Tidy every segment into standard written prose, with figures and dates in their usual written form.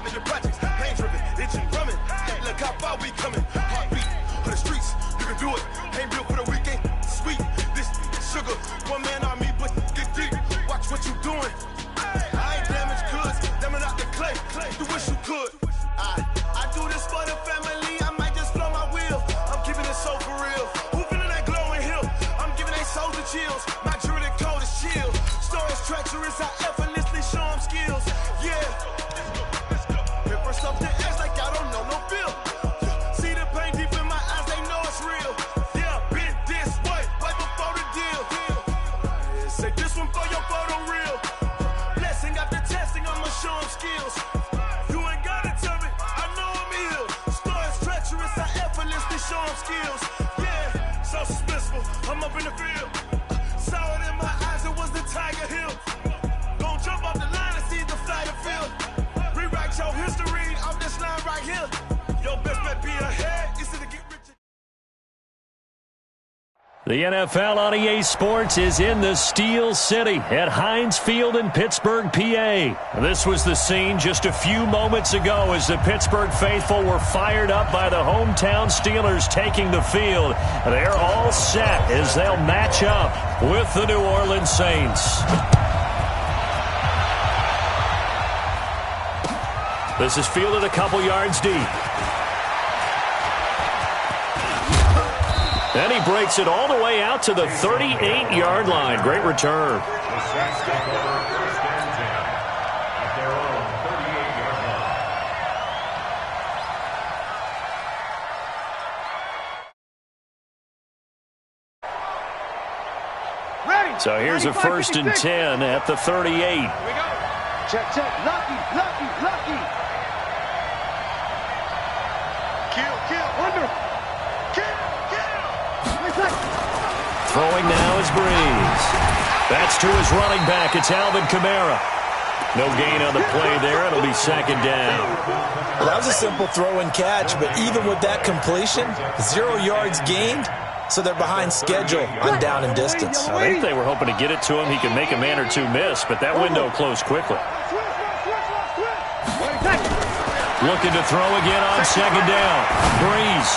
Mob in the projects, pain driven, itching, drumming. Look how far we coming. Heartbeat for the streets, you can do it. Ain't built for the weekend, sweet. This sugar, one man army, but get deep. Watch what you doing. I ain't damaged goods, damn out the clay. You wish you could. I do this for the family. I might just blow my wheel. I'm giving it so for real. Who feeling that glowing hill? I'm giving they souls the chills. My jury the cold is chill. Stories treacherous, I effortlessly show them skills. Yeah. Here for something else like I don't know no feel. See the pain deep in my eyes, they know it's real. Yeah, been this way, right before the deal. Say this one for your photo real. Blessing after testing, I'ma show them skills. You ain't gotta tell me, I know I'm ill. Stories treacherous, I effortlessly show them skills. Yeah, so suspenseful, I'm up in the field. Saw it in my eyes, it was the Tiger Hill. Gon' jump off the line and see the flight of field. Rewrite your history off this line right here. Your best bet be ahead, easy to get rich. The NFL on EA Sports is in the Steel City at Heinz Field in Pittsburgh, PA. This was the scene just a few moments ago as the Pittsburgh faithful were fired up by the hometown Steelers taking the field. They're all set as they'll match up with the New Orleans Saints. This is fielded a couple yards deep. And he breaks it all the way out to the 38-yard line. Great return. The Saints take over first and 10 at their own 38-yard line. Ready. So here's a first and 10 at the 38. Here we go. Check, check. Lucky. Kill. Under. Throwing now is Breeze. That's to his running back. It's Alvin Kamara. No gain on the play there. It'll be second down. Well, that was a simple throw and catch, but even with that completion, 0 yards gained, so they're behind schedule on down and distance. I think they were hoping to get it to him. He could make a man or two miss, but that window closed quickly. Looking to throw again on second down. Breeze.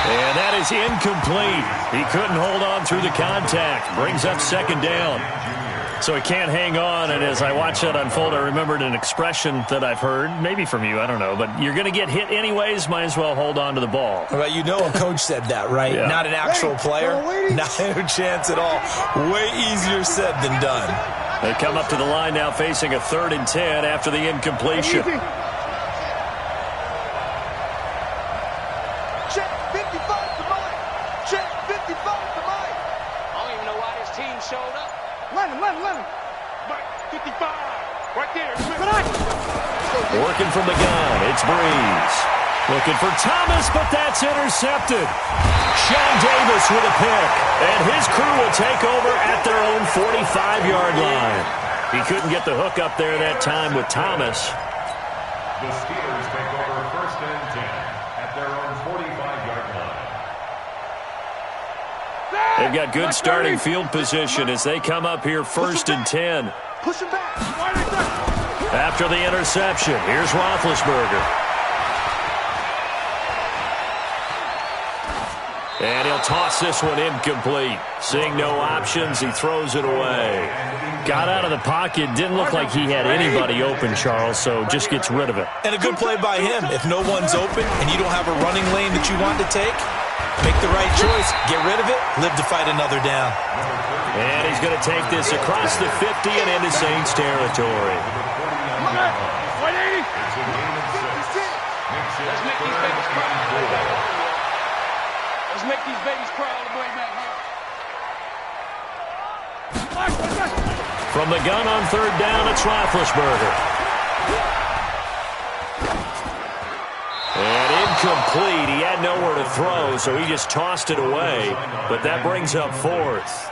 And that is incomplete. He couldn't hold on through the contact. Brings up second down. So he can't hang on, and as I watch that unfold, I remembered an expression that I've heard, maybe from you, I don't know, but you're going to get hit anyways, might as well hold on to the ball. Well, you know a coach said that, right? Yeah. Not an actual player. Not a chance at all. Way easier said than done. They come up to the line now facing a 3rd and 10 after the incompletion. Working from the gun, it's Breeze. Looking for Thomas, but that's intercepted. Sean Davis with a pick, and his crew will take over at their own 45-yard line. He couldn't get the hook up there that time with Thomas. The Steelers take over first and 10 at their own 45-yard line. They've got good starting field position as they come up here first and 10. Push him back. After the interception, here's Roethlisberger. And he'll toss this one incomplete. Seeing no options, he throws it away. Got out of the pocket, didn't look like he had anybody open, Charles, so just gets rid of it. And a good play by him. If no one's open and you don't have a running lane that you want to take, make the right choice, get rid of it, live to fight another down. And he's going to take this across the 50 and into Saints territory. 180. Let's make these babies cry all the way back here. From the gun on 3rd down, it's Roethlisberger. And incomplete. He had nowhere to throw, so he just tossed it away. But that brings up 4th.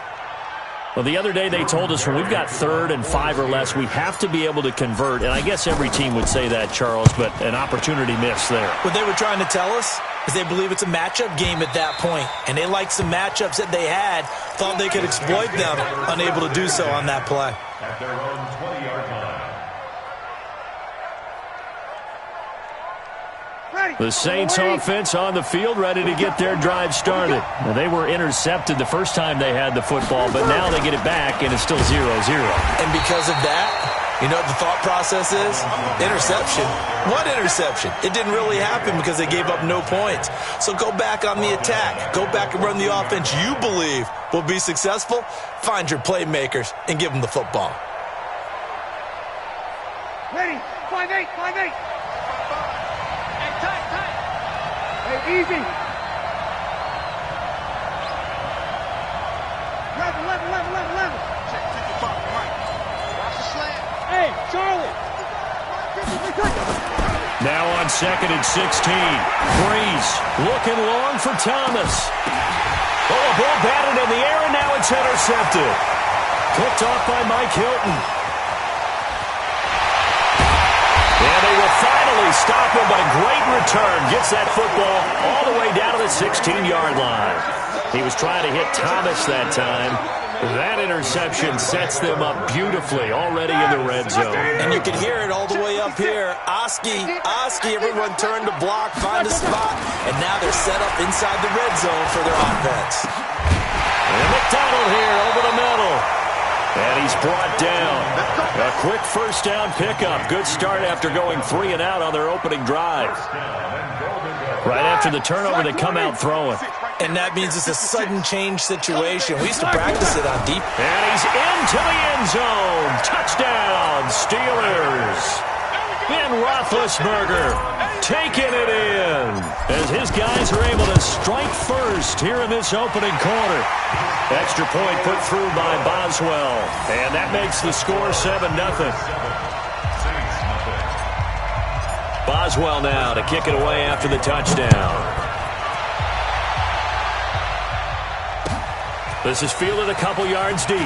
Well, the other day they told us when we've got 3rd and 5 or less, we have to be able to convert. And I guess every team would say that, Charles, but an opportunity missed there. What they were trying to tell us is they believe it's a matchup game at that point. And they liked some matchups that they had, thought they could exploit them, unable to do so on that play. At their own 20-yard line. The Saints offense on the field, ready to get their drive started. Now, they were intercepted the first time they had the football, but now they get it back, and it's still 0-0. And because of that, you know what the thought process is? Interception. What interception? It didn't really happen because they gave up no points. So go back on the attack. Go back and run the offense you believe will be successful. Find your playmakers and give them the football. Ready? 5-8, 5-8. Hey, tight. Hey, easy. 11. Check 55, Mike. Watch the slant. Hey, Charlie. Now on 2nd and 16. Breeze looking long for Thomas. Oh, a ball batted in the air, and now it's intercepted. Picked off by Mike Hilton. And they will finally stop him, but a great return. Gets that football all the way down to the 16-yard line. He was trying to hit Thomas that time. That interception sets them up beautifully already in the red zone. And you can hear it all the way up here. Oski, everyone turned to block, find a spot, and now they're set up inside the red zone for their offense. And McDonald here over the middle. And he's brought down. A quick first down pickup. Good start after going 3 and out on their opening drive. Right after the turnover, they come out throwing. And that means it's a sudden change situation. We used to practice it on deep. And he's into the end zone. Touchdown, Steelers. Ben Roethlisberger taking it in as his guys are able to strike first here in this opening quarter. Extra point put through by Boswell. And that makes the score 7-0. Boswell now to kick it away after the touchdown. This is fielded a couple yards deep.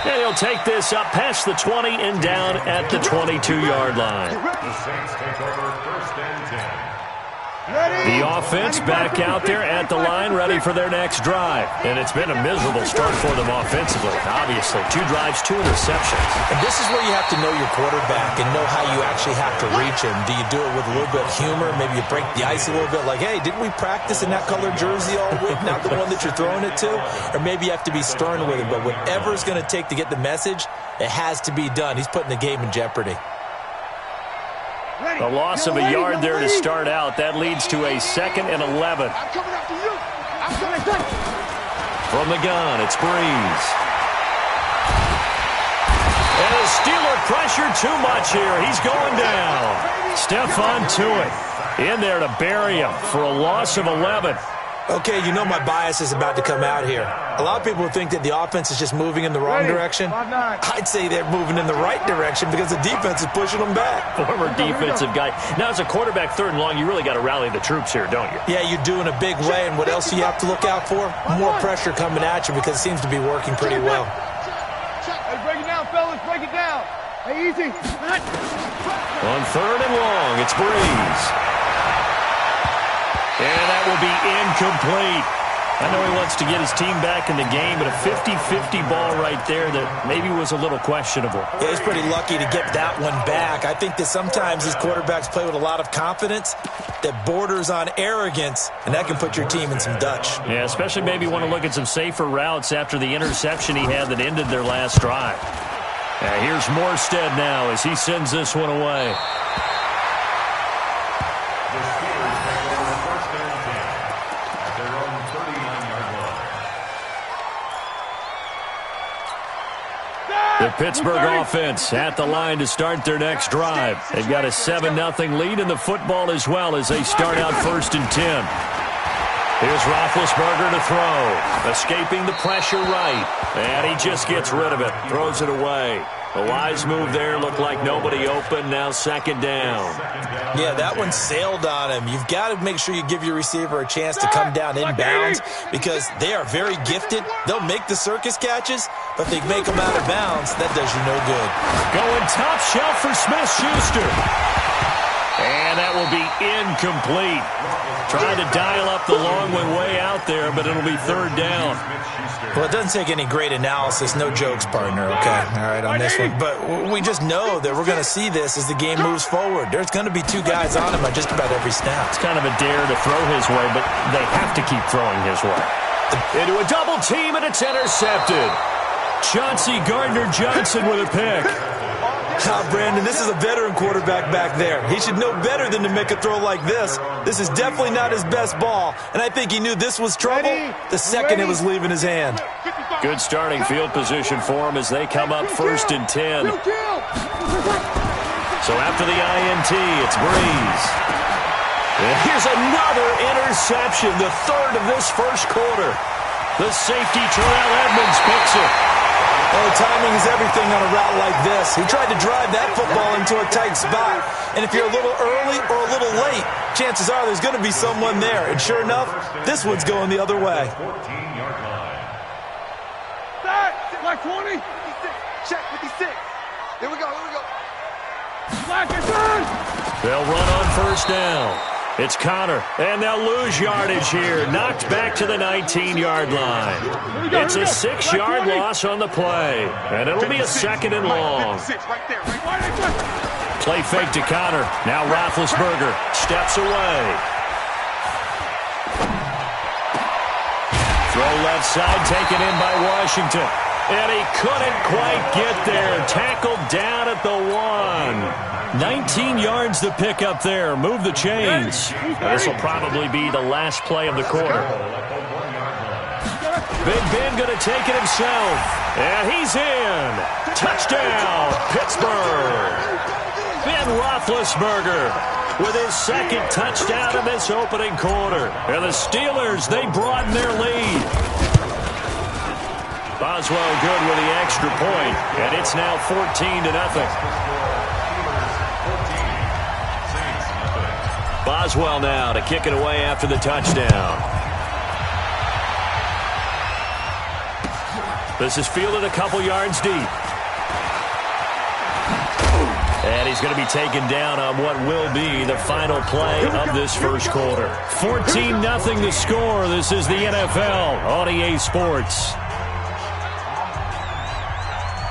And he'll take this up past the 20 and down at the 22-yard line. The Saints take over 1st and 10. The offense back out there at the line, ready for their next drive. And it's been a miserable start for them offensively, obviously. 2 drives, 2 interceptions. And this is where you have to know your quarterback and know how you actually have to reach him. Do you do it with a little bit of humor? Maybe you break the ice a little bit like, hey, didn't we practice in that colored jersey all week, not the one that you're throwing it to? Or maybe you have to be stern with him. But whatever it's going to take to get the message, it has to be done. He's putting the game in jeopardy. A loss of a yard there to start out. That leads to a 2nd and 11. I'm coming after you. I'm coming. From the gun, it's Breeze. And the Steeler pressure too much here. He's going down. Stephon Tuitt in there to bury him for a loss of 11. Okay, you know my bias is about to come out here. A lot of people think that the offense is just moving in the wrong direction. I'd say they're moving in the right direction because the defense is pushing them back. Former defensive guy. Now, as a quarterback 3rd and long, you really got to rally the troops here, don't you? Yeah, you do in a big way. And what else do you have to look out for? More pressure coming at you because it seems to be working pretty well. Hey, break it down, fellas. Break it down. Hey, easy. On 3rd and long, it's Breeze. And that will be incomplete. I know he wants to get his team back in the game, but a 50-50 ball right there that maybe was a little questionable. Yeah, he's pretty lucky to get that one back. I think that sometimes these quarterbacks play with a lot of confidence that borders on arrogance, and that can put your team in some Dutch. Yeah, especially maybe want to look at some safer routes after the interception he had that ended their last drive. Here's Morstead now as he sends this one away. The Pittsburgh offense at the line to start their next drive. They've got a 7-0 lead in the football as well as they start out 1st and 10. Here's Roethlisberger to throw. Escaping the pressure right. And he just gets rid of it. Throws it away. A wise move there. Looked like nobody open. Now 2nd down. Yeah, that one sailed on him. You've got to make sure you give your receiver a chance to come down inbounds because they are very gifted. They'll make the circus catches, but if they make them out of bounds, that does you no good. Going top shelf for Smith-Schuster. And that will be incomplete. Trying to dial up the long way out there, but it'll be third down. Well, it doesn't take any great analysis. No jokes, partner, okay? All right, on this one. But we just know that we're going to see this as the game moves forward. There's going to be two guys on him at just about every snap. It's kind of a dare to throw his way, but they have to keep throwing his way. Into a double team, and it's intercepted. Chauncey Gardner-Johnson with a pick. Brandon, this is a veteran quarterback back there. He should know better than to make a throw like this. This is definitely not his best ball, and I think he knew this was trouble the second it was leaving his hand. Good starting field position for him as they come up 1st and 10. So after the INT, it's Breeze. And here's another interception, the third of this first quarter. The safety, Terrell Edmonds, picks it. Oh, timing is everything on a route like this. He tried to drive that football into a tight spot. And if you're a little early or a little late, chances are there's going to be someone there. And sure enough, this one's going the other way. 14-yard line. Black 20. 56. Check 56. Here we go. Black is done. They'll run on first down. It's Connor, and they'll lose yardage here. Knocked back to the 19-yard line. It's a 6-yard loss on the play, and it'll be a 2nd and long. Play fake to Connor. Now Roethlisberger steps away. Throw left side, taken in by Washington. And he couldn't quite get there. Tackled down at the 1. 19 yards to pick up there. Move the chains. This will probably be the last play of the quarter. Big Ben going to take it himself. And he's in. Touchdown, Pittsburgh. Ben Roethlisberger with his 2nd touchdown in this opening quarter. And the Steelers, they broaden their lead. Boswell good with the extra point, and it's now 14-0. Boswell now to kick it away after the touchdown. This is fielded a couple yards deep. And he's going to be taken down on what will be the final play of this first quarter. 14-0 the score. This is the NFL on EA Sports.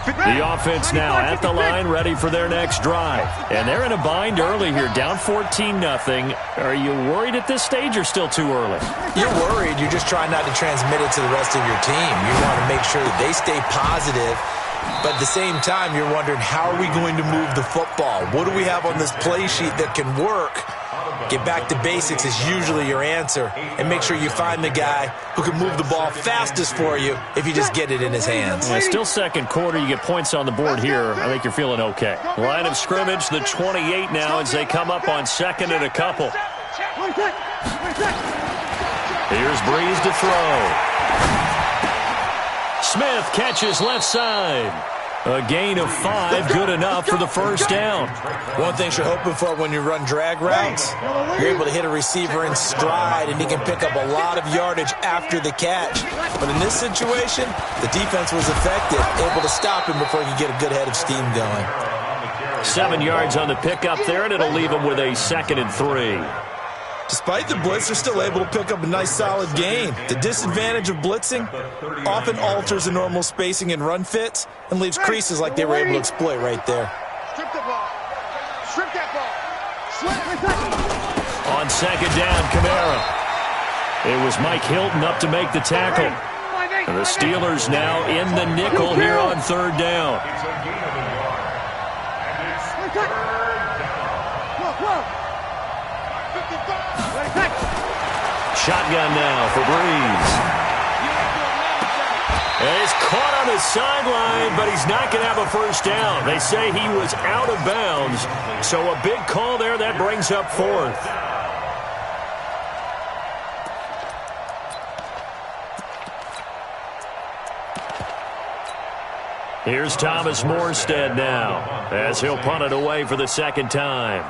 The offense now at the line, ready for their next drive. And they're in a bind early here, down 14-0. Are you worried at this stage or still too early? You're worried. You're just trying not to transmit it to the rest of your team. You want to make sure that they stay positive. But at the same time, you're wondering, how are we going to move the football? What do we have on this play sheet that can work? Get back to basics is usually your answer. And make sure you find the guy who can move the ball fastest for you if you just get it in his hands. Yeah, still second quarter. You get points on the board here. I think you're feeling okay. Line of scrimmage, the 28 now as they come up on 2nd and a couple. Here's Breeze to throw. Smith catches left side. A gain of 5, good enough for the first down. One thing you're hoping for when you run drag routes, you're able to hit a receiver in stride, and he can pick up a lot of yardage after the catch. But in this situation, the defense was effective, able to stop him before he could get a good head of steam going. 7 yards on the pickup there, and it'll leave him with a 2nd and 3. Despite the blitz, they're still able to pick up a nice, solid gain. The disadvantage of blitzing often alters the normal spacing and run fits and leaves creases like they were able to exploit right there. Strip the ball. Strip that ball. On 2nd down, Kamara. It was Mike Hilton up to make the tackle. And the Steelers now in the nickel here on 3rd down. Shotgun now for Breeze. And he's caught on the sideline, but he's not going to have a first down. They say he was out of bounds. So a big call there that brings up 4th. Here's Thomas Morstead now as he'll punt it away for the 2nd time.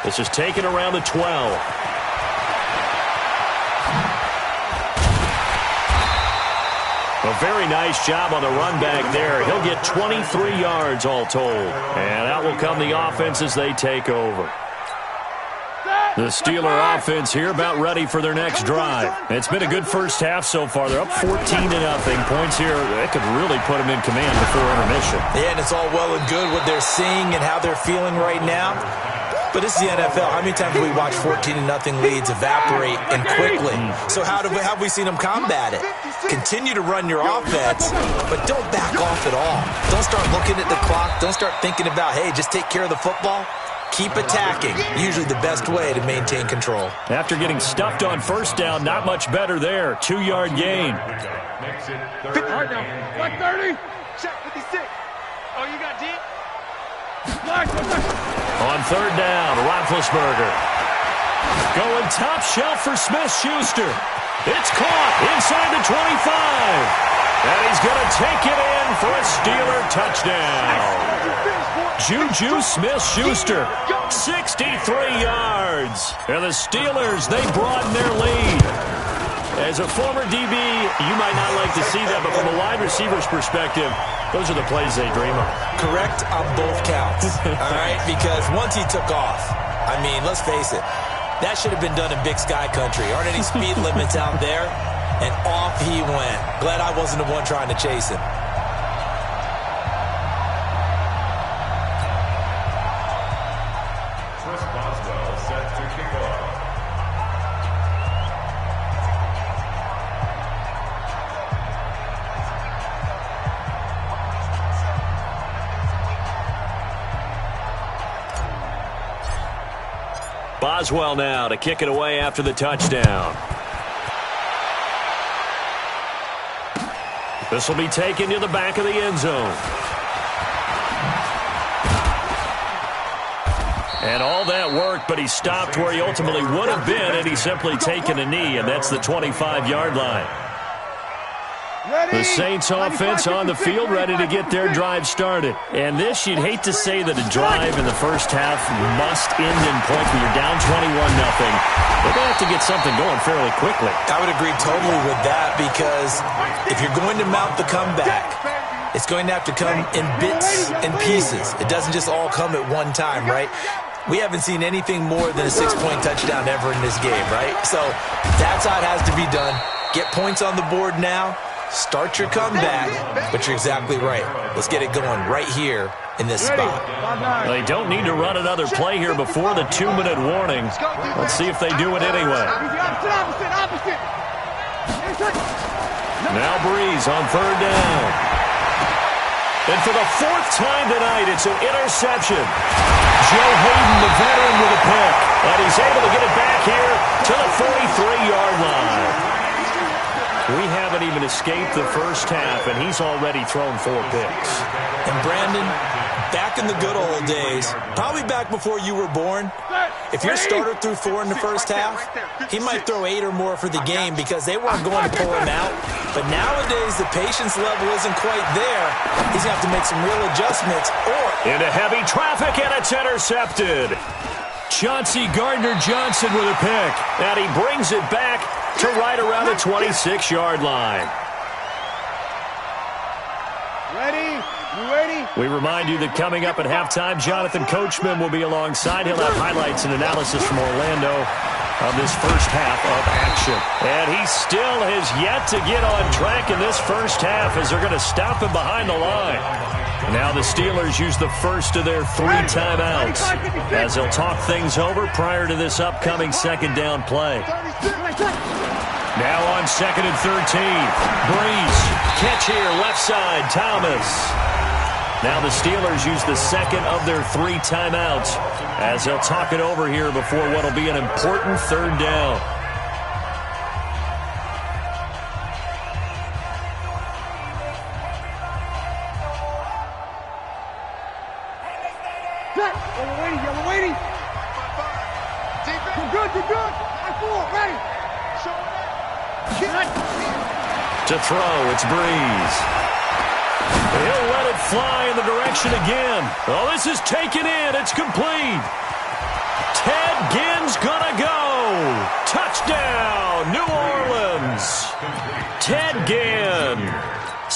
This is taken around the 12. A A very nice job on the run back there. He'll get 23 yards all told. And out will come the offense as they take over. The Steeler offense here about ready for their next drive. It's been a good first half so far. They're up 14-0. Points here, that could really put them in command before intermission. Yeah, and it's all well and good what they're seeing and how they're feeling right now. But this is the NFL. How many times do we watch 14-0 leads evaporate and quickly? So how have we seen them combat it? Continue to run your offense, but don't back off at all. Don't start looking at the clock. Don't start thinking about, hey, just take care of the football. Keep attacking. Usually the best way to maintain control. After getting stuffed on first down, not much better there. 2-yard gain. 130. Check 56. Oh, you got deep? On third down, Roethlisberger. Going top shelf for Smith-Schuster. It's caught inside the 25. And he's going to take it in for a Steeler touchdown. Juju Smith-Schuster, 63 yards. And the Steelers, they broaden their lead. As a former DB, you might not like to see that, but from a wide receiver's perspective, those are the plays they dream of. Correct on both counts, all right? Because once he took off, I mean, let's face it, that should have been done in Big Sky Country. Aren't any speed limits out there? And off he went. Glad I wasn't the one trying to chase him. Chris Boswell set to kick off. Boswell now to kick it away after the touchdown. This will be taken to the back of the end zone. And all that worked, but he stopped where he ultimately would have been had he simply taken a knee, and that's the 25-yard line. The Saints offense on the field ready to get their drive started. And this, you'd hate to say that a drive in the first half must end in points when you're down 21-0. They're going to have to get something going fairly quickly. I would agree totally with that, because if you're going to mount the comeback, it's going to have to come in bits and pieces. It doesn't just all come at one time, right? We haven't seen anything more than a 6-point touchdown ever in this game, right? So that's how it has to be done. Get points on the board now. Start your comeback, but you're exactly right. Let's get it going right here in this spot. They don't need to run another play here before the 2-minute warning. Let's see if they do it anyway. Now Breeze on third down. And for the fourth time tonight, it's an interception. Joe Hayden, the veteran, with a pick. And he's able to get it back here to the 43-yard line. We haven't even escaped the first half, and he's already thrown 4 picks. And Brandon, back in the good old days, probably back before you were born, if your starter threw 4 in the first half, he might throw 8 or more for the game because they weren't going to pull him out. But nowadays, the patience level isn't quite there. He's going to have to make some real adjustments. Into heavy traffic, and it's intercepted. Chauncey Gardner-Johnson with a pick, and he brings it back to right around the 26-yard line. Ready? You ready? We remind you that coming up at halftime, Jonathan Coachman will be alongside. He'll have highlights and analysis from Orlando of this first half of action. And he still has yet to get on track in this first half as they're going to stop him behind the line. Now the Steelers use the first of their 3 timeouts as they'll talk things over prior to this upcoming second down play. Now on 2nd and 13. Breeze. Catch here, left side, Thomas. Now the Steelers use the second of their 3 timeouts as they'll talk it over here before what will be an important third down. Yellow waiting. You're good. Ready. To throw, it's Breeze. He'll let it fly in the direction again. Oh, this is taken in. It's complete. Ted Ginn's gonna go. Touchdown, New Orleans. Ted Ginn.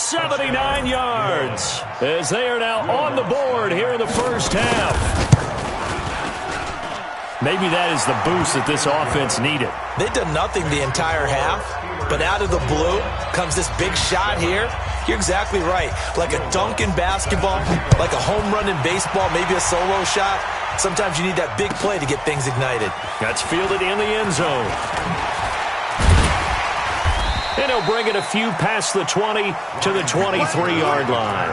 79 yards, as they are now on the board here in the first half. Maybe that is the boost that this offense needed. They've done nothing the entire half, but out of the blue comes this big shot here. You're exactly right. Like a dunk in basketball, like a home run in baseball, maybe a solo shot. Sometimes you need that big play to get things ignited. That's fielded in the end zone. And he'll bring it a few past the 20 to the 23-yard line.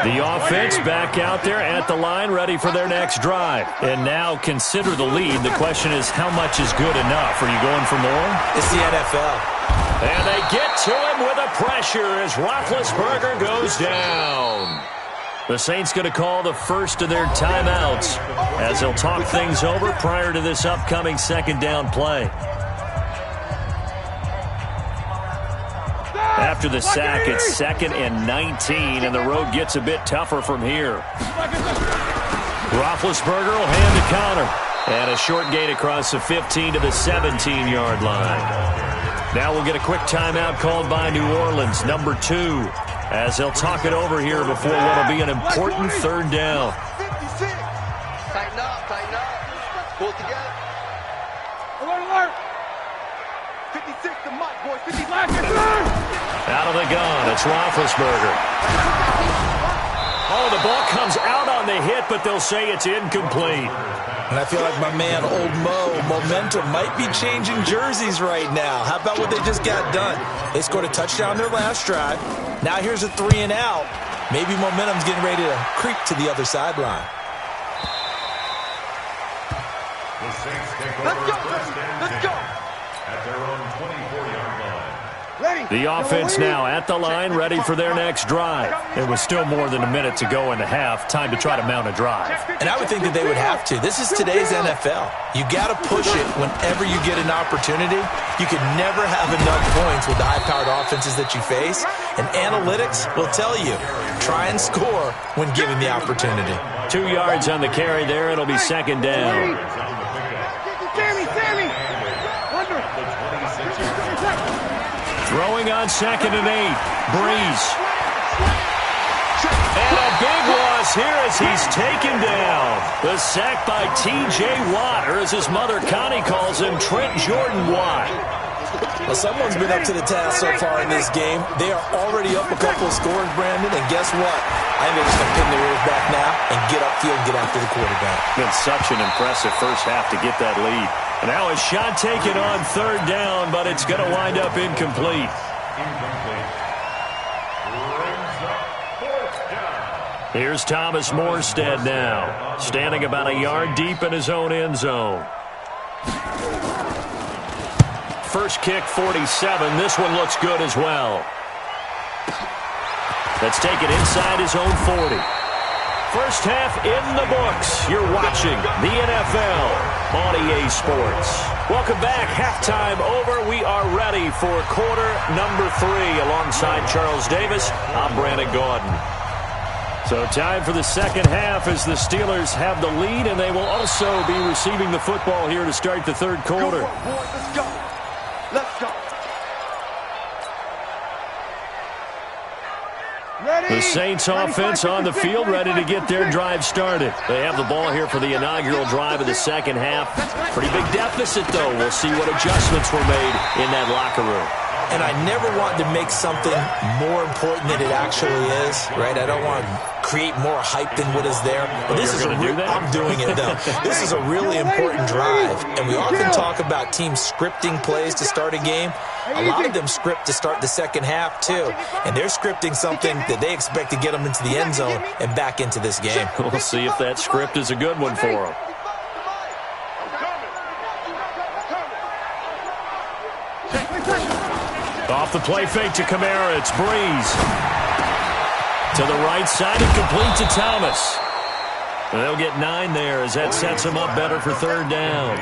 The offense back out there at the line, ready for their next drive. And now consider the lead. The question is, how much is good enough? Are you going for more? It's the NFL. And they get to him with a pressure as Roethlisberger goes down. The Saints going to call the first of their timeouts as they'll talk things over prior to this upcoming second down play. After the sack, it's 2nd and 19, and the road gets a bit tougher from here. Roethlisberger will hand the counter. And a short gain across the 15 to the 17-yard line. Now we'll get a quick timeout called by New Orleans, number 2, as they'll talk it over here before what will be an important third down. 56. Tighten up, tighten up. Pull it together. Alert, alert. 56 to Mike, boys. 56. Out of the gun, it's Roethlisberger. Oh, the ball comes out on the hit, but they'll say it's incomplete. And I feel like my man, Old Mo, momentum might be changing jerseys right now. How about what they just got done? They scored a touchdown their last drive. Now here's a 3 and out. Maybe momentum's getting ready to creep to the other sideline. The Saints take over Let's go, first and let's 10 go. at their own 24-yard line. Ready. The offense now at the line, ready for their next drive. It was still more than a minute to go in the half. Time to try to mount a drive. And I would think that they would have to. This is today's NFL. You got to push it whenever you get an opportunity. You can never have enough points with the high-powered offenses that you face. And analytics will tell you, try and score when given the opportunity. 2 yards on the carry there. It'll be second down. Sammy. Throwing on 2nd and 8. Breeze. And a big loss here as he's taken down. The sack by T.J. Watt, or as his mother Connie calls him, Trent Jordan Watt. Well, someone's been up to the task so far in this game. They are already up a couple of scores, Brandon, and guess what? I think they're just going to pin their ears back now and get upfield and get after the quarterback. Been such an impressive first half to get that lead. And now a shot taken on third down, but it's going to wind up incomplete. Here's Thomas Morstead now, standing about a yard deep in his own end zone. First kick, 47. This one looks good as well. That's taken inside his own 40. First half in the books. You're watching the NFL on EA Sports. Welcome back. Halftime over. We are ready for quarter number 3. Alongside Charles Davis, I'm Brandon Gordon. So time for the second half as the Steelers have the lead, and they will also be receiving the football here to start the third quarter. Go, boys. Let's go. Let's go. The Saints offense on the field, ready to get their drive started. They have the ball here for the inaugural drive of the second half. Pretty big deficit, though. We'll see what adjustments were made in that locker room. And I never want to make something more important than it actually is, right? I don't want to create more hype than what is there. But this is I'm doing it, though. This is a really important drive. And we often talk about teams scripting plays to start a game. A lot of them script to start the second half, too. And they're scripting something that they expect to get them into the end zone and back into this game. We'll see if that script is a good one for them. Off the play fake to Kamara, it's Breeze. To the right side and complete to Thomas. They'll get 9 there as that sets them up better for third down.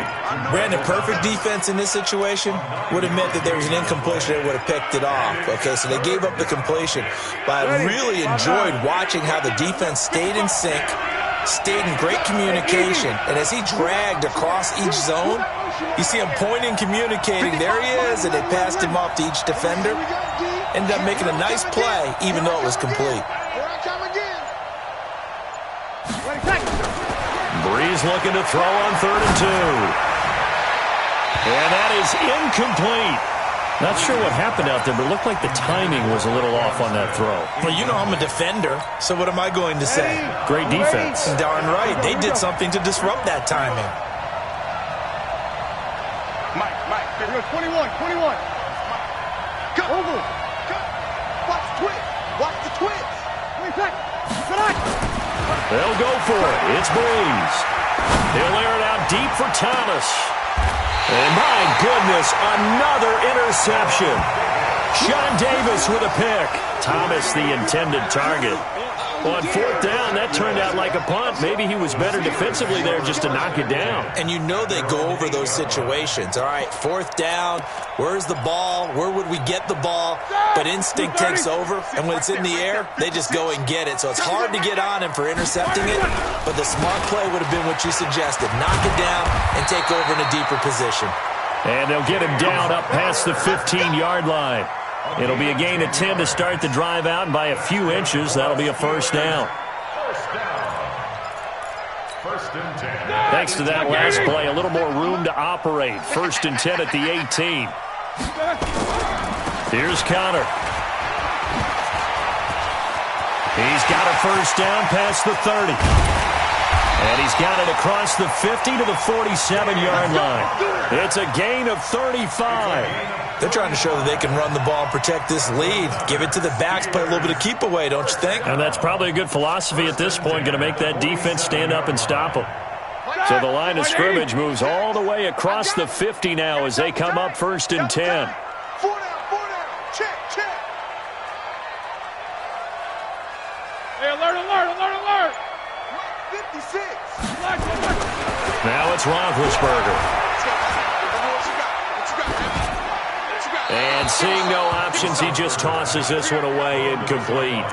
Brandon, perfect defense in this situation would have meant that there was an incompletion that would have picked it off. Okay, so they gave up the completion. But I really enjoyed watching how the defense stayed in sync, stayed in great communication. And as he dragged across each zone, you see him pointing, communicating. There he is, and they passed him off to each defender. Ended up making a nice play, even though it was complete. Breeze looking to throw on 3rd and 2. And that is incomplete. Not sure what happened out there, but it looked like the timing was a little off on that throw. Well, you know I'm a defender, so what am I going to say? Great defense. Darn right. They did something to disrupt that timing. Mike, 21. Go. Over. Watch the twitch. Watch the twitch. They'll go for it. It's Breeze. He'll air it out deep for Thomas. And my goodness, another interception. Sean Davis with a pick. Thomas the intended target. On 4th down, that turned out like a punt. Maybe he was better defensively there just to knock it down. And you know they go over those situations. All right, 4th down, where's the ball? Where would we get the ball? But instinct takes over, and when it's in the air, they just go and get it. So it's hard to get on him for intercepting it, but the smart play would have been what you suggested. Knock it down and take over in a deeper position. And they'll get him down up past the 15-yard line. It'll be a gain of 10 to start the drive out, and by a few inches, that'll be a 1st down. First and 10. Thanks to that last play, a little more room to operate. 1st and 10 at the 18. Here's Connor. He's got a 1st down past the 30. And he's got it across the 50 to the 47-yard line. It's a gain of 35. They're trying to show that they can run the ball and protect this lead. Give it to the backs, play a little bit of keep away, don't you think? And that's probably a good philosophy at this point, going to make that defense stand up and stop them. So the line of scrimmage moves all the way across the 50 now as they come up 1st and 10. 4 down. Check. Hey, alert. 56. Now it's Roethlisberger. And seeing no options, he just tosses this one away incomplete.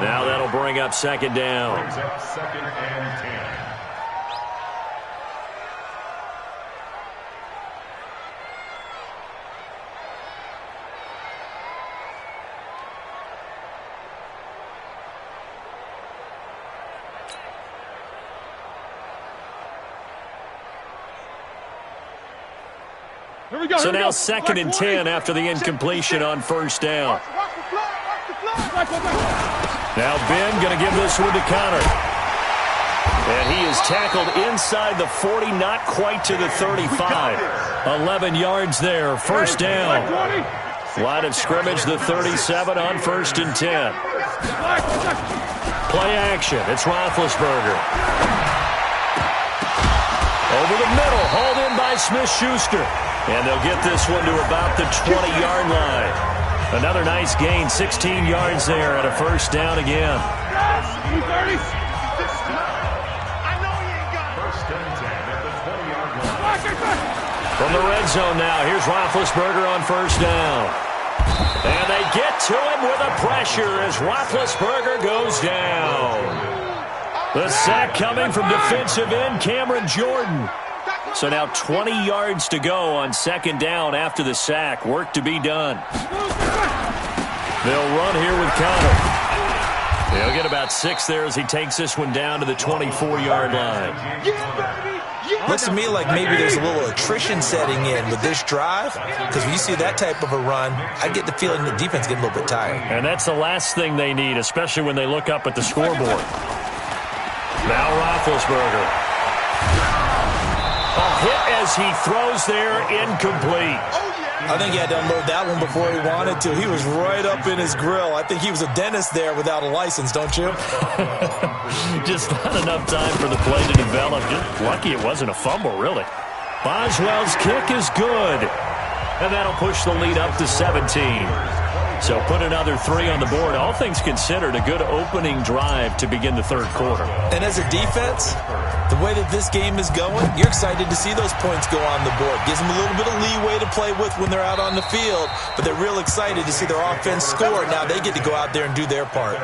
Now that'll bring up 2nd down. Brings up 2nd and 10. So now 2nd and 10 after the incompletion on 1st down. Now Ben going to give this one to Connor. And he is tackled inside the 40, not quite to the 35. 11 yards there, 1st down. Line of scrimmage, the 37 on 1st and 10. Play action, it's Roethlisberger. Over the middle, hauled in by Smith-Schuster. And they'll get this one to about the 20-yard line. Another nice gain, 16 yards there at a 1st down again. From the red zone now, here's Roethlisberger on 1st down. And they get to him with a pressure as Roethlisberger goes down. The sack coming from defensive end Cameron Jordan. So now 20 yards to go on 2nd down after the sack. Work to be done. They'll run here with Connor. They'll get about 6 there as he takes this one down to the 24-yard line. Looks to me like maybe there's a little attrition setting in with this drive, because when you see that type of a run, I get the feeling the defense getting a little bit tired. And that's the last thing they need, especially when they look up at the scoreboard. Now Roethlisberger. A hit as he throws there, incomplete. I think he had to unload that one before he wanted to. He was right up in his grill. I think he was a dentist there without a license, don't you? Just not enough time for the play to develop. Just lucky it wasn't a fumble, really. Boswell's kick is good. And that'll push the lead up to 17. So put another 3 on the board. All things considered, a good opening drive to begin the 3rd quarter. And as a defense, the way that this game is going, you're excited to see those points go on the board. Gives them a little bit of leeway to play with when they're out on the field, but they're real excited to see their offense score. Now they get to go out there and do their part.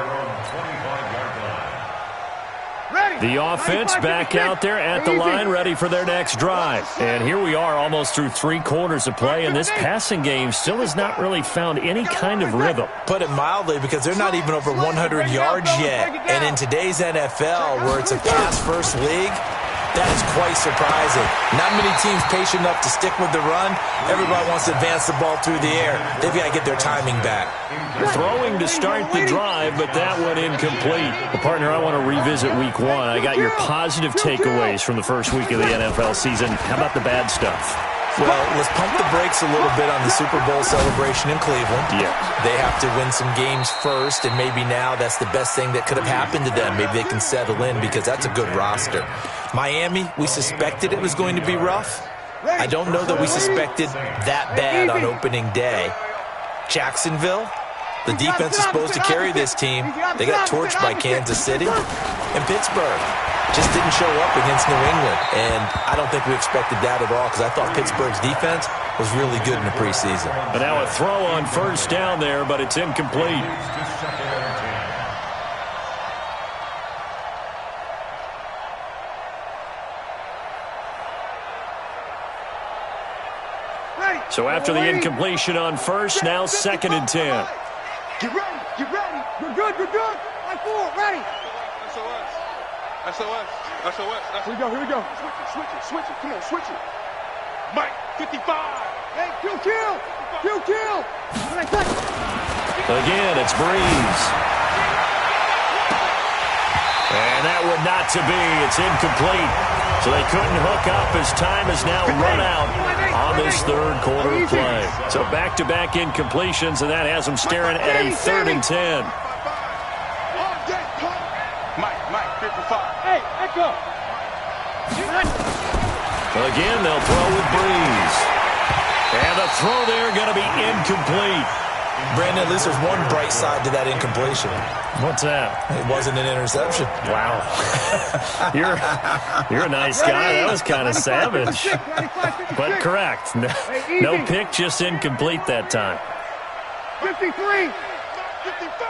Ready. The offense back out there at the line, ready for their next drive. And here we are almost through 3 quarters of play, and this passing game still has not really found any kind of rhythm. Put it mildly, because they're not even over 100 yards yet. And in today's NFL, where it's a pass-first league, that is quite surprising. Not many teams patient enough to stick with the run. Everybody wants to advance the ball through the air. They've got to get their timing back. Throwing to start the drive, but that one incomplete. Well, partner, I want to revisit week 1. I got your positive takeaways from the first week of the NFL season. How about the bad stuff? Well, let's pump the brakes a little bit on the Super Bowl celebration in Cleveland. Yeah. They have to win some games first, and maybe now that's the best thing that could have happened to them. Maybe they can settle in because that's a good roster. Miami, we suspected it was going to be rough. I don't know that we suspected that bad on opening day. Jacksonville, the defense is supposed to carry this team. They got torched by Kansas City. And Pittsburgh just didn't show up against New England. And I don't think we expected that at all, because I thought Pittsburgh's defense was really good in the preseason. But now a throw on first down there, but it's incomplete. So after the incompletion on first, now 2nd and 10. Get ready, get ready. You're good, you're good. Line 4, ready. SOS. Here we go. Switch it. Come on, switch it. Mike, 55. Hey, kill. Again, it's Breeze. And that would not to be. It's incomplete. So they couldn't hook up as time has now run out on this 3rd quarter of play. So back-to-back incompletions, and that has them staring at a 3rd and 10. Mike, 55. Hey, echo. Again, they'll throw with Breeze. And the throw there going to be incomplete. Brandon, at least there's one bright side to that incompletion. What's that? It wasn't an interception. Wow. You're a nice guy. That was kind of savage. But correct. No pick, just incomplete that time. 53. 55.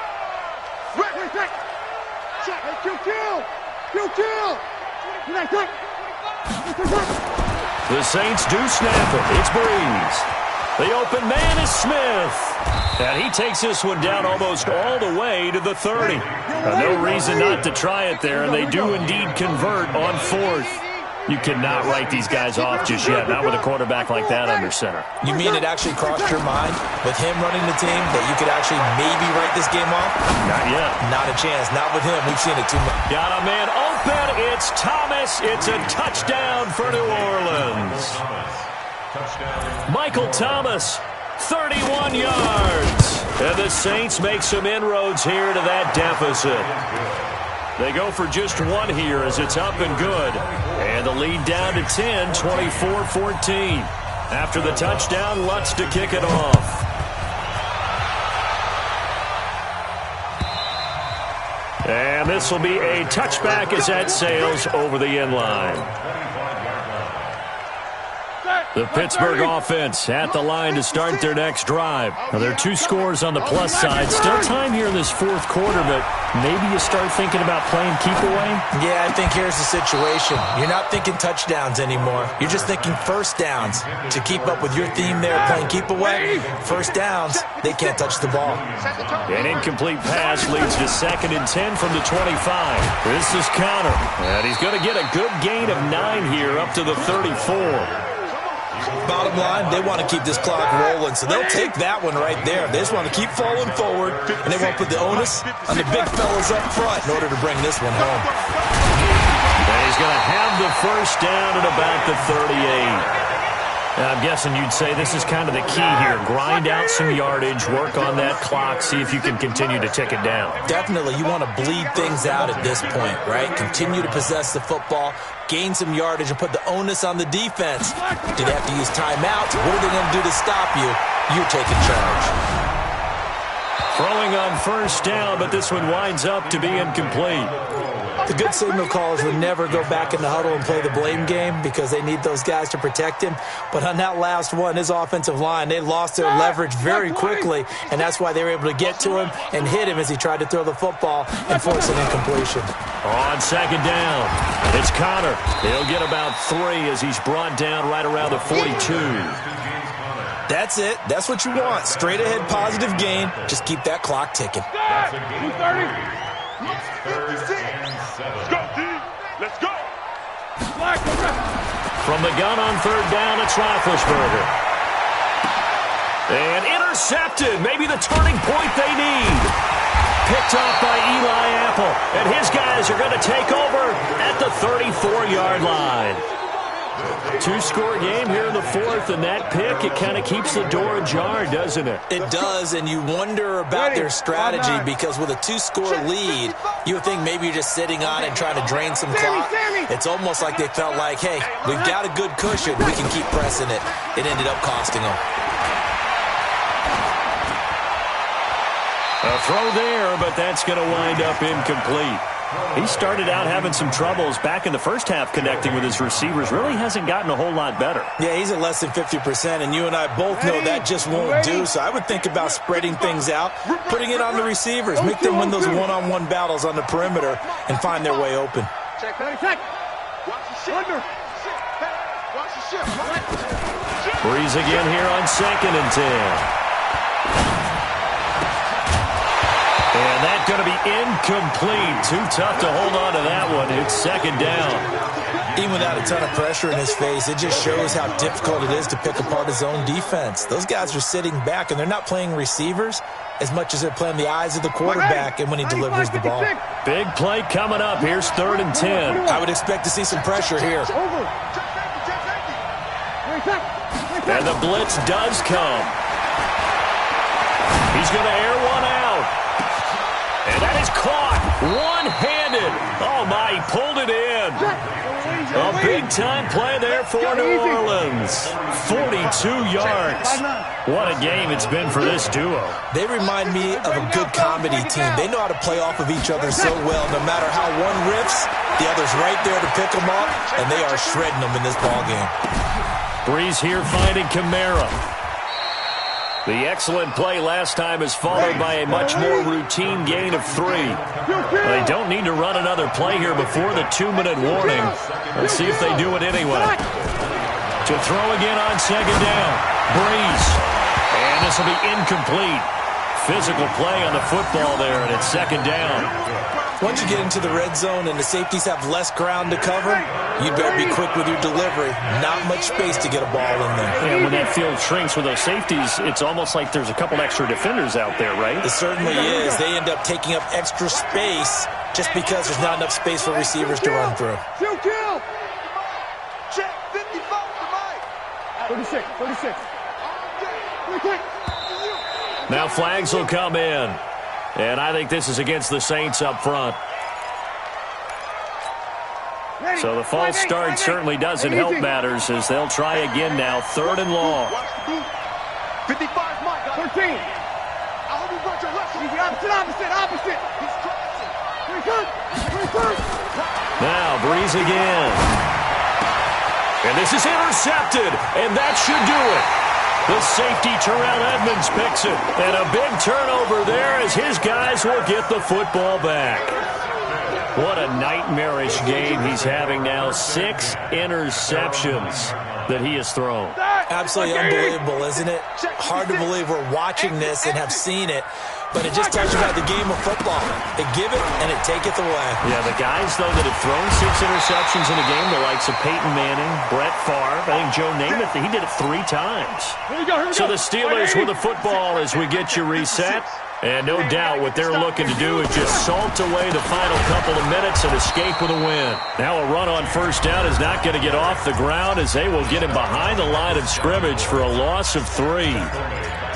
The Saints do snap it. It's Breeze. The open man is Smith. And he takes this one down almost all the way to the 30. No reason not to try it there, and they do indeed convert on 4th. You cannot write these guys off just yet, not with a quarterback like that under center. You mean it actually crossed your mind with him running the team that you could actually maybe write this game off? Not yet. Not a chance. Not with him. We've seen it too much. Got a man open. It's Thomas. It's a touchdown for New Orleans. Michael Thomas, 31 yards. And the Saints make some inroads here to that deficit. They go for just 1 here as it's up and good. And the lead down to 10, 24-14. After the touchdown, Lutz to kick it off. And this will be a touchback as that sails over the end line. The Pittsburgh offense at the line to start their next drive. Now, there are 2 scores on the plus side. Still time here in this 4th quarter, but maybe you start thinking about playing keep away? Yeah, I think here's the situation. You're not thinking touchdowns anymore. You're just thinking first downs. To keep up with your theme there, playing keep away, first downs, they can't touch the ball. An incomplete pass leads to 2nd and 10 from the 25. This is Connor, and he's going to get a good gain of 9 here up to the 34. Bottom line, they want to keep this clock rolling, so they'll take that one right there. They just want to keep falling forward, and they want to put the onus on the big fellas up front in order to bring this one home. And he's going to have the first down at about the 38. I'm guessing you'd say this is kind of the key here. Grind out some yardage, work on that clock, see if you can continue to tick it down. Definitely. You want to bleed things out at this point, right? Continue to possess the football, gain some yardage, and put the onus on the defense. Do they have to use timeouts? What are they going to do to stop you? You're taking charge. Throwing on first down, but this one winds up to be incomplete. The good signal callers would never go back in the huddle and play the blame game because they need those guys to protect him. But on that last one, his offensive line, they lost their leverage very quickly, and that's why they were able to get to him and hit him as he tried to throw the football and force an incompletion. On second down, it's Connor. He'll get about 3 as he's brought down right around the 42. That's it. That's what you want. Straight ahead positive gain. Just keep that clock ticking. 230. Let's go, D. Let's go. From the gun on third down, it's Roethlisberger. And intercepted. Maybe the turning point they need. Picked off by Eli Apple. And his guys are going to take over at the 34-yard line. 2-score game here in the fourth, and that pick, it kind of keeps the door ajar, doesn't it? It does, and you wonder about their strategy because with a 2-score lead, you would think maybe you're just sitting on it and trying to drain some clock. It's almost like they felt like, hey, we've got a good cushion. We can keep pressing it. It ended up costing them. A throw there, but that's going to wind up incomplete. He started out having some troubles back in the first half connecting with his receivers. Really hasn't gotten a whole lot better. Yeah, he's at less than 50%, and you and I both know that just won't do. So I would think about spreading things out, putting it on the receivers, make them win those one-on-one battles on the perimeter, and find their way open. Check. Watch the shit. Watch the shit. Breeze again here on 2nd and 10. And that's going to be incomplete. Too tough to hold on to that one. It's 2nd down. Even without a ton of pressure in his face, it just shows how difficult it is to pick apart his own defense. Those guys are sitting back, and they're not playing receivers as much as they're playing the eyes of the quarterback and when he delivers the ball. Big play coming up. Here's 3rd and 10. I would expect to see some pressure here. And the blitz does come. He's going to air one out. And that is caught one-handed. Oh, my, he pulled it in. A big-time play there for New Orleans. 42 yards. What a game it's been for this duo. They remind me of a good comedy team. They know how to play off of each other so well. No matter how one riffs, the other's right there to pick them up, and they are shredding them in this ballgame. Breeze here finding Kamara. The excellent play last time is followed by a much more routine gain of 3. They don't need to run another play here before the 2-minute warning. Let's see if they do it anyway. To throw again on 2nd down. Breeze. And this will be incomplete. Physical play on the football there, and it's 2nd down. Once you get into the red zone and the safeties have less ground to cover, you better be quick with your delivery. Not much space to get a ball in there. And when that field shrinks with those safeties, it's almost like there's a couple extra defenders out there, right? It certainly is. They end up taking up extra space just because there's not enough space for receivers to run through. Kill. Check 55 to Mike. 36. Now flags will come in. And I think this is against the Saints up front. So the false start certainly doesn't help matters as they'll try again now. 3rd and long. 55, Mike. 13. I hope you brought your left. Opposite. He's crossing. Now Breeze again. And this is intercepted. And that should do it. The safety, Terrell Edmonds, picks it. And a big turnover there as his guys will get the football back. What a nightmarish game he's having now. 6 interceptions that he has thrown. Absolutely unbelievable, isn't it? Hard to believe we're watching this and have seen it. But it just tells you about the game of football. They give it and it taketh away. Yeah, the guys, though, that have thrown 6 interceptions in a game, the likes of Peyton Manning, Brett Favre, I think Joe Namath, he did it 3 times. Here we go. So the Steelers with the football as we get you reset. And no doubt what they're looking to do is just salt away the final couple of minutes and escape with a win. Now a run on first down is not going to get off the ground as they will get him behind the line of scrimmage for a loss of 3.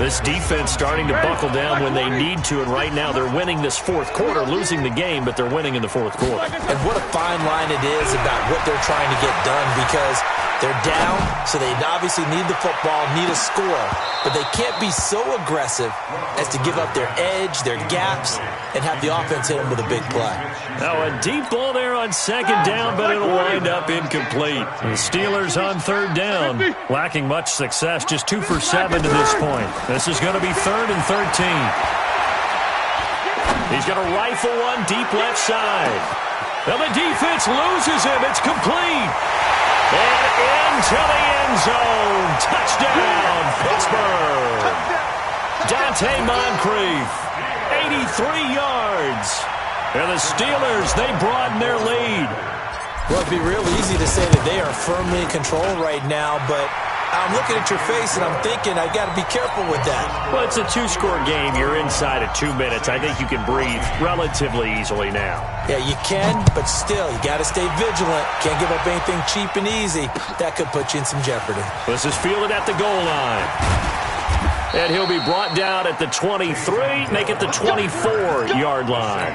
This defense starting to buckle down when they need to, and right now they're winning this 4th quarter, losing the game, but they're winning in the 4th quarter. And what a fine line it is about what they're trying to get done, because They're down, so they obviously need the football, need a score, but they can't be so aggressive as to give up their edge, their gaps, and have the offense hit them with a big play. Now a deep ball there on second down, but it'll wind up incomplete. The Steelers on third down, lacking much success, just 2 for 7 to this point. This is going to be 3rd and 13. He's going to rifle one deep left side. Now the defense loses him. It's complete. And into the end zone. Touchdown, Pittsburgh. Dante Moncrief, 83 yards. And the Steelers, they broaden their lead. Well, it'd be real easy to say that they are firmly in control right now, but I'm looking at your face and I'm thinking I got to be careful with that. Well, it's a 2-score game. You're inside of 2 minutes. I think you can breathe relatively easily now. Yeah, you can, but still, you got to stay vigilant. Can't give up anything cheap and easy. That could put you in some jeopardy. This is fielded at the goal line. And he'll be brought down at the 23, make it the 24-yard line.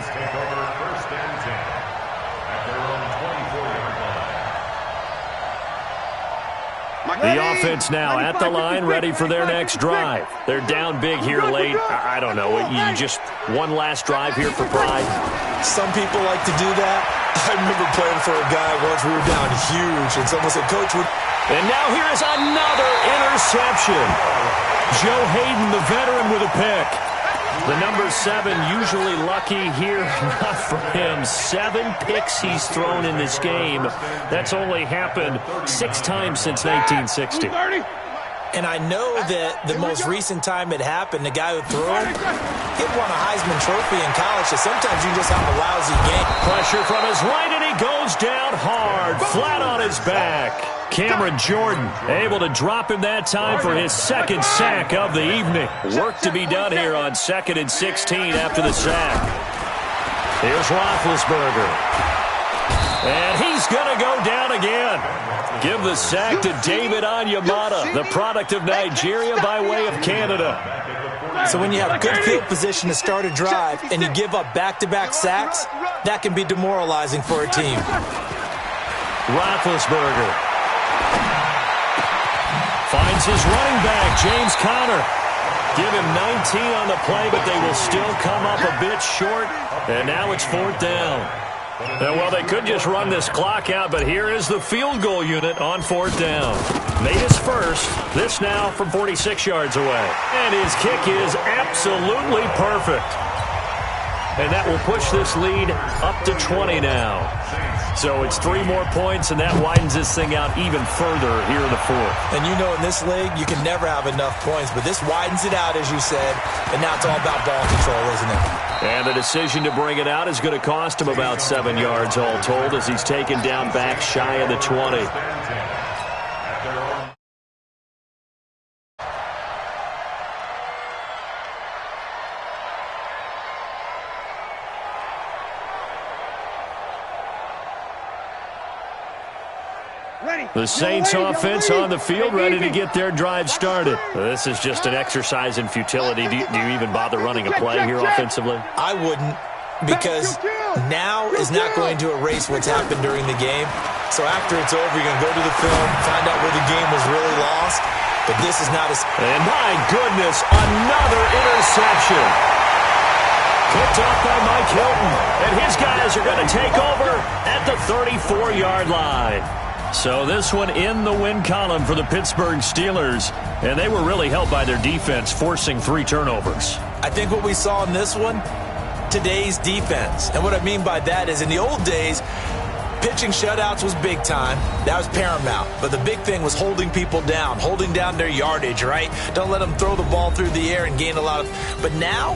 The offense now at the line, ready for their next drive. They're down big here late. I don't know. You just one last drive here for pride. Some people like to do that. I remember playing for a guy once. We were down huge, and someone said, Coach, and now here is another interception. Joe Hayden, the veteran, with a pick. The number 7 usually lucky here. Not for him. 7 picks he's thrown in this game. That's only happened 6 times since 1960. And I know that the most recent time it happened, the guy who threw him, he won a Heisman Trophy in college, so sometimes you just have a lousy game. Pressure from his right, and he goes down hard, flat on his back. Cameron Jordan able to drop him that time for his 2nd sack of the evening. Work to be done here on 2nd and 16 after the sack. Here's Roethlisberger. And he's going to go down again. Give the sack to David Onyemata, the product of Nigeria by way of Canada. So when you have good field position to start a drive and you give up back-to-back sacks, that can be demoralizing for a team. Roethlisberger finds his running back, James Conner. Give him 19 on the play, but they will still come up a bit short. And now it's 4th down. Well, they could just run this clock out, but here is the field goal unit on 4th down. Made his first. This now from 46 yards away. And his kick is absolutely perfect. And that will push this lead up to 20 now. So it's 3 more points, and that widens this thing out even further here in the 4th. And you know in this league, you can never have enough points, but this widens it out, as you said, and now it's all about ball control, isn't it? And the decision to bring it out is going to cost him about 7 yards all told as he's taken down back shy of the 20. The Saints offense on the field, ready to get their drive started. This is just an exercise in futility. Do you even bother running a play here offensively? I wouldn't, because now is not going to erase what's happened during the game. So after it's over, you're going to go to the film, find out where the game was really lost. But this is not a... And my goodness, another interception. Picked off by Mike Hilton. And his guys are going to take over at the 34-yard line. So this one in the win column for the Pittsburgh Steelers. And they were really helped by their defense, forcing 3 turnovers. I think what we saw in this one, today's defense. And what I mean by that is in the old days, pitching shutouts was big time. That was paramount. But the big thing was holding people down, holding down their yardage, right? Don't let them throw the ball through the air and gain a lot of... But now,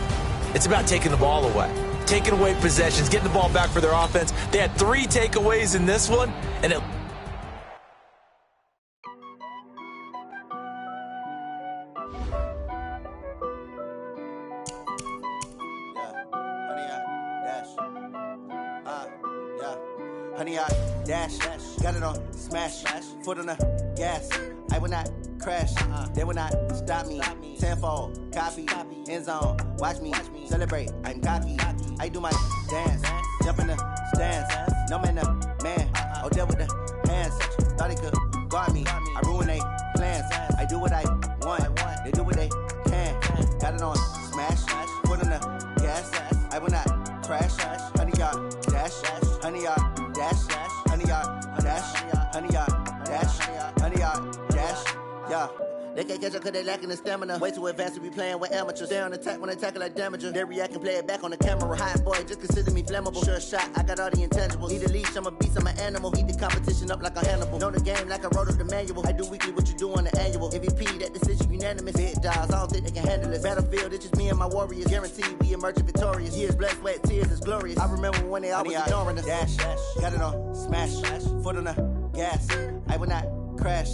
it's about taking the ball away. Taking away possessions, getting the ball back for their offense. They had 3 takeaways in this one, and it... Honey, I dash, got it on smash, foot on the gas. I will not crash, they will not stop me. Tenfold, copy, end zone, watch me celebrate. I'm cocky, I do my dance, jump in the stands. No man, man, Odell with the hands, thought he could guard me. I ruin they plans. I do what I want. They do what they can. Got it on smash. Foot on the gas. I will not crash. 100 yard dash. 100 yard dash. 100 yard dash. 100 yard dash. 100 yard dash. Yeah. They can't catch up cause they lacking the stamina. Way too advanced to be playing with amateurs. Stay on attack when I tackle like damager. They react and play it back on the camera. Hot boy, just consider me flammable. Sure shot, I got all the intangibles. Need a leash, I'm a beast, I'm an animal. Eat the competition up like a Hannibal. Know the game like I wrote up the manual. I do weekly what you do on the annual. MVP, that decision unanimous. Big dials, I don't think they can handle it. Battlefield, it's just me and my warriors. Guaranteed we emerging victorious. Years, blood, sweat, tears, it's glorious. I remember when they always ignoring us. Dash, got it on smash. Foot on the gas. I will not crash.